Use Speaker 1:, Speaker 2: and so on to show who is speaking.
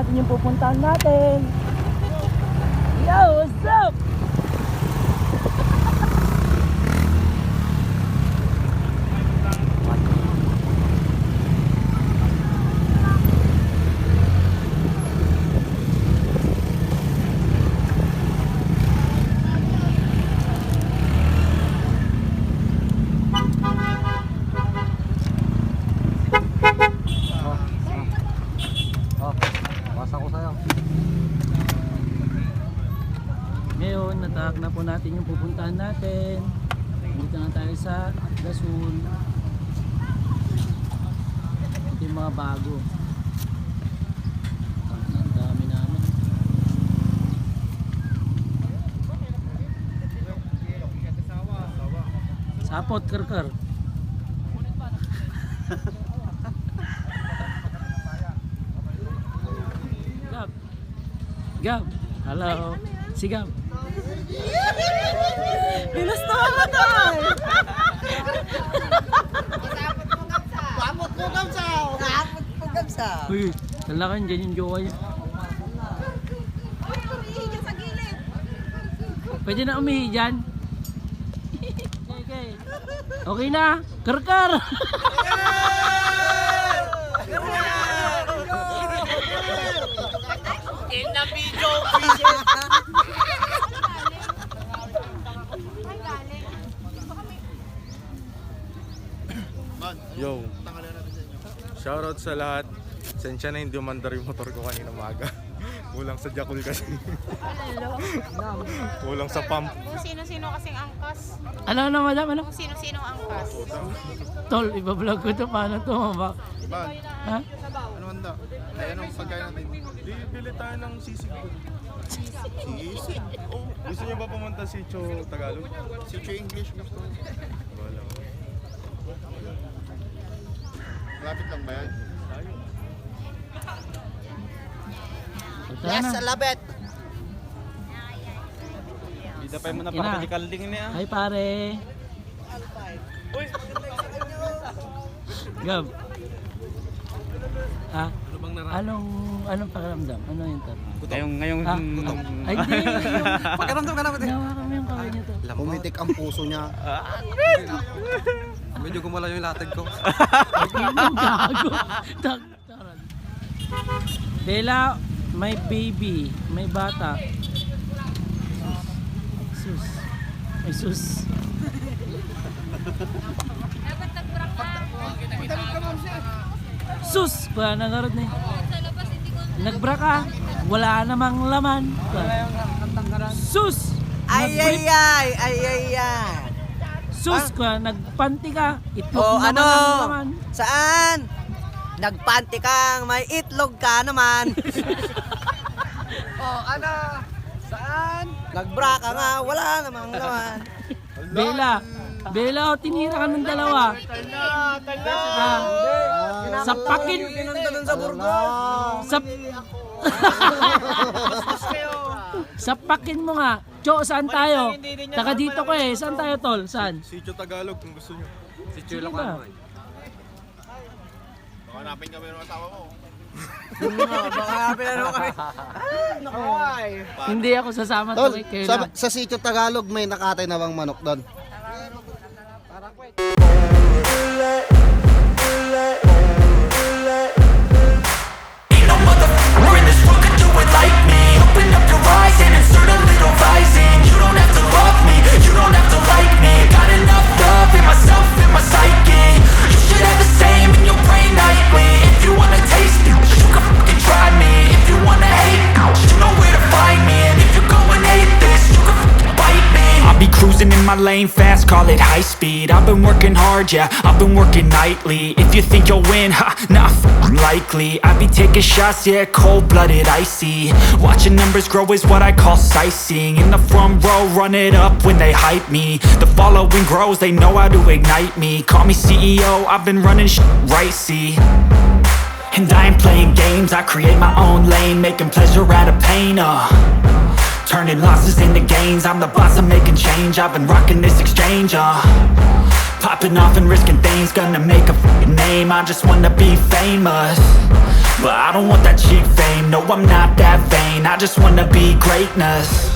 Speaker 1: natin yung pupuntahan natin. Yo, what's up? Ngayon, natahak na po natin yung pupuntahan natin. Dito na tayo sa Dasol. Ito yung mga bago. Ang dami namin. Sapot, karkar. Gab. Gab. Hello. Si Gab.
Speaker 2: Ginusto mo to!
Speaker 3: Kapot mo kamsaw!
Speaker 2: Kapot mo kamsaw!
Speaker 1: Uy, talakan dyan yung jowa niya. Pwede na umihi dyan. Okay. Okay na. Karkar!
Speaker 3: In the video!
Speaker 4: Yo, shoutout sa lahat. Sensya na hindi umandar yung motor ko kanina maga. Kulang sa jakul kasi. Kulang sa pump.
Speaker 5: Kung sino-sino kasing angkas.
Speaker 1: Ano na madam? Ano?
Speaker 5: Kung sino-sino angkas.
Speaker 1: Tol, ibablog ko ito. Paano ito? Ha?
Speaker 4: Ano handa? Ay, anong pagkain natin? Bili tayo ng sisig po. Sisig? Oh, gusto niyo ba pumunta si Cho Tagalog? Si Cho English gusto. Wala. Lapit lang ba yan?
Speaker 3: Yes, I love it!
Speaker 6: Bida pa mo na para di kalding niya.
Speaker 1: Hi pare. Gab. Ah, anong pakiramdam? Ano yung tar?
Speaker 6: Ngayong
Speaker 1: Ay, hindi.
Speaker 3: Pakiramdam ka na ba?
Speaker 1: Nawa kami yung kawin niya to.
Speaker 3: Pumitik ang puso niya. Medyo gumala yung latag ko.
Speaker 1: Ang gago. Taran. Bella, may baby, may bata. Sus. Ay sus. Sus! Wala na garot na eh. Nagbra ka. Wala namang laman. Sus!
Speaker 2: Ay ay ay! Ay ay ay!
Speaker 1: Sus ka, nagpanti ka. Itlog
Speaker 2: Oh,
Speaker 1: naman
Speaker 2: ano?
Speaker 1: ang laman.
Speaker 2: Saan? Nagpanti kang may itlog ka naman. Oh, ano? Saan? Nagbra ka nga, wala namang laman.
Speaker 1: Bella, oh, tinira ka ng dalawa. Sapakin.
Speaker 2: Pinunta dun sa Burgos.
Speaker 1: Sapakin mo nga. Cho, saan tayo? Taga dito ko eh. Saan tayo, tol? Saan?
Speaker 4: Si Cho Tagalog kung gusto niyo.
Speaker 3: Si Chulo
Speaker 1: Sige ba?
Speaker 4: Baka hanapin kami ng asawa mo.
Speaker 2: Baka pinano kami. Nakaway.
Speaker 1: Hindi ako sasama
Speaker 3: Tol,
Speaker 1: to kay Kayla.
Speaker 3: sa sitio Tagalog may nakatay na bang manok doon?
Speaker 7: My lane fast, call it high speed. I've been working hard, yeah, I've been working nightly. If you think you'll win, ha, not likely. I be taking shots, yeah, cold-blooded, icy. Watching numbers grow is what I call sightseeing. In the front row, run it up when they hype me. The following grows, they know how to ignite me. Call me CEO, I've been running right, see. And I ain't playing games, I create my own lane, making pleasure out of pain, turning losses into gains. I'm the boss, I'm making change. I've been rocking this exchange, popping off and risking things. Gonna make a name, I just wanna be famous. But I don't want that cheap fame, no I'm not that vain, I just wanna be greatness.